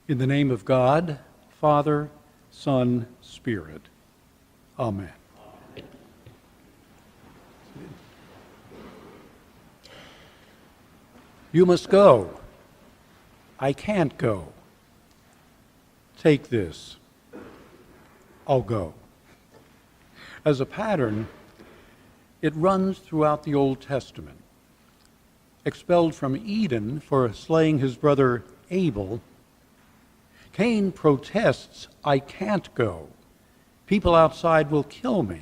In the name of God, Father, Son, Spirit. Amen. You must go. I can't go. Take this. I'll go. As a pattern, it runs throughout the Old Testament. Expelled from Eden for slaying his brother Abel, Cain protests, I can't go. People outside will kill me.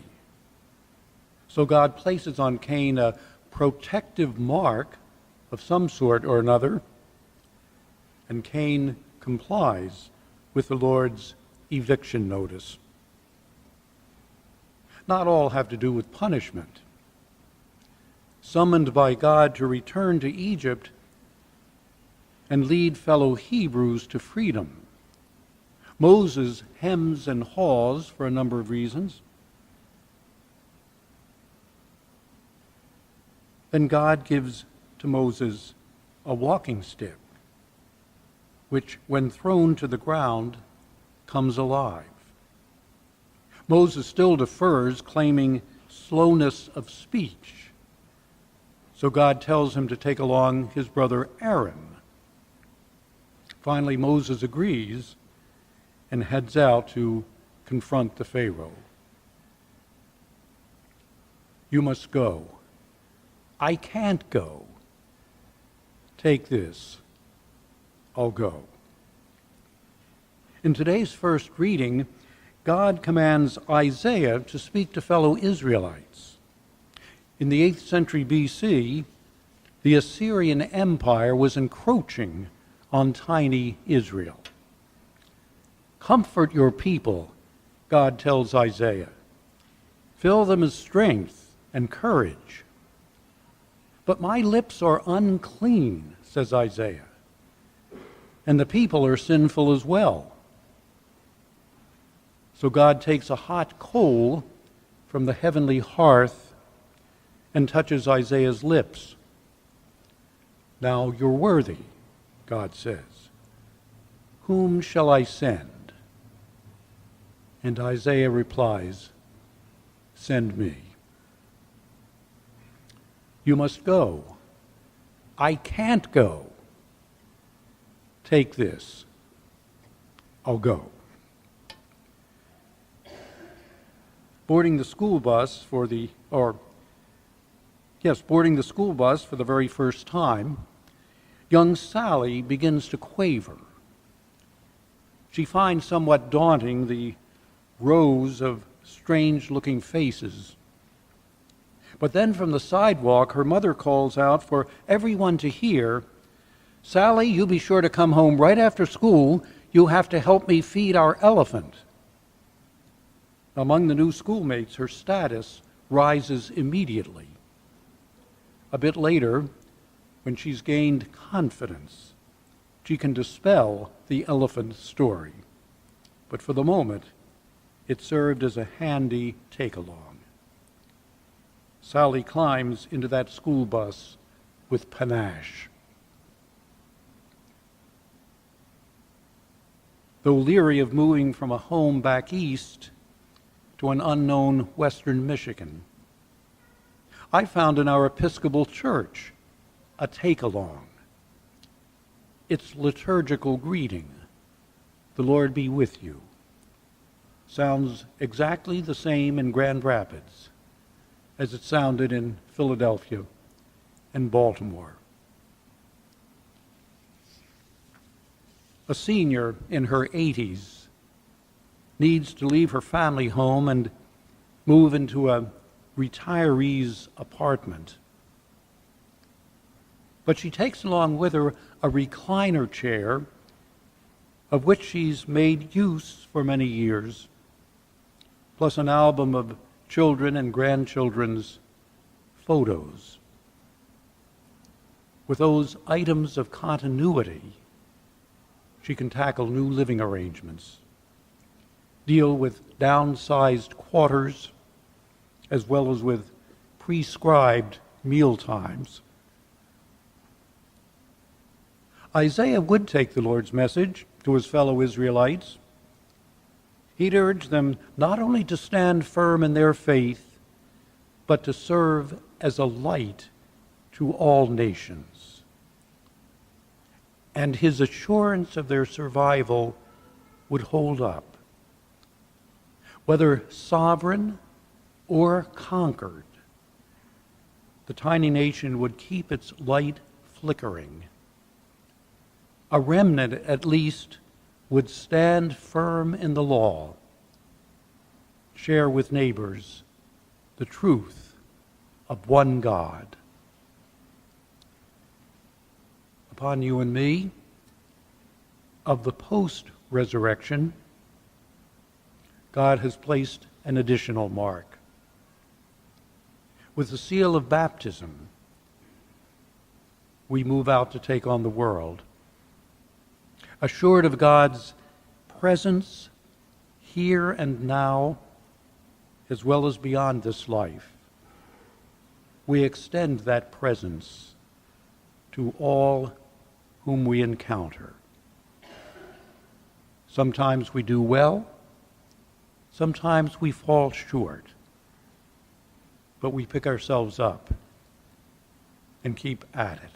So God places on Cain a protective mark of some sort or another, and Cain complies with the Lord's eviction notice. Not all have to do with punishment. Summoned by God to return to Egypt and lead fellow Hebrews to freedom, Moses hems and haws for a number of reasons. Then God gives to Moses a walking stick, which, when thrown to the ground, comes alive. Moses still defers, claiming slowness of speech. So God tells him to take along his brother Aaron. Finally, Moses agrees and heads out to confront the Pharaoh. You must go. I can't go. Take this. I'll go. In today's first reading, God commands Isaiah to speak to fellow Israelites. In the 8th century BC, the Assyrian Empire was encroaching on tiny Israel. Comfort your people, God tells Isaiah. Fill them with strength and courage. But my lips are unclean, says Isaiah, and the people are sinful as well. So God takes a hot coal from the heavenly hearth and touches Isaiah's lips. Now you're worthy, God says. Whom shall I send? And Isaiah replies, send me. You must go. I can't go. Take this. I'll go. Boarding the school bus for the very first time, young Sally begins to quaver. She finds somewhat daunting the rows of strange-looking faces. But then from the sidewalk, her mother calls out for everyone to hear, Sally, you be sure to come home right after school. You have to help me feed our elephant. Among the new schoolmates, her status rises immediately. A bit later, when she's gained confidence, she can dispel the elephant story. But for the moment, it served as a handy take-along. Sally climbs into that school bus with panache. Though leery of moving from a home back east to an unknown western Michigan, I found in our Episcopal Church a take-along. Its liturgical greeting, the Lord be with you, sounds exactly the same in Grand Rapids as it sounded in Philadelphia and Baltimore. A senior in her 80s needs to leave her family home and move into a retiree's apartment. But she takes along with her a recliner chair of which she's made use for many years, plus an album of children and grandchildren's photos. With those items of continuity, she can tackle new living arrangements, deal with downsized quarters, as well as with prescribed meal times. Isaiah would take the Lord's message to his fellow Israelites. He'd urge them not only to stand firm in their faith, but to serve as a light to all nations. And his assurance of their survival would hold up. Whether sovereign or conquered, the tiny nation would keep its light flickering. A remnant, at least, would stand firm in the law, share with neighbors the truth of one God. Upon you and me, of the post-resurrection, God has placed an additional mark. With the seal of baptism, we move out to take on the world, assured of God's presence here and now, as well as beyond this life. We extend that presence to all whom we encounter. Sometimes we do well, sometimes we fall short, but we pick ourselves up and keep at it.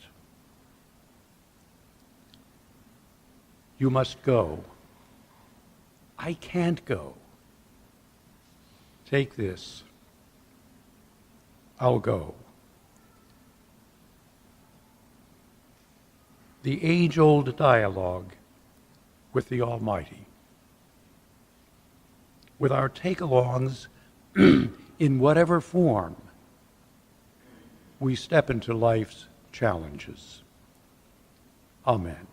You must go. I can't go. Take this. I'll go. The age-old dialogue with the Almighty. With our take-alongs in whatever form we step into life's challenges. Amen.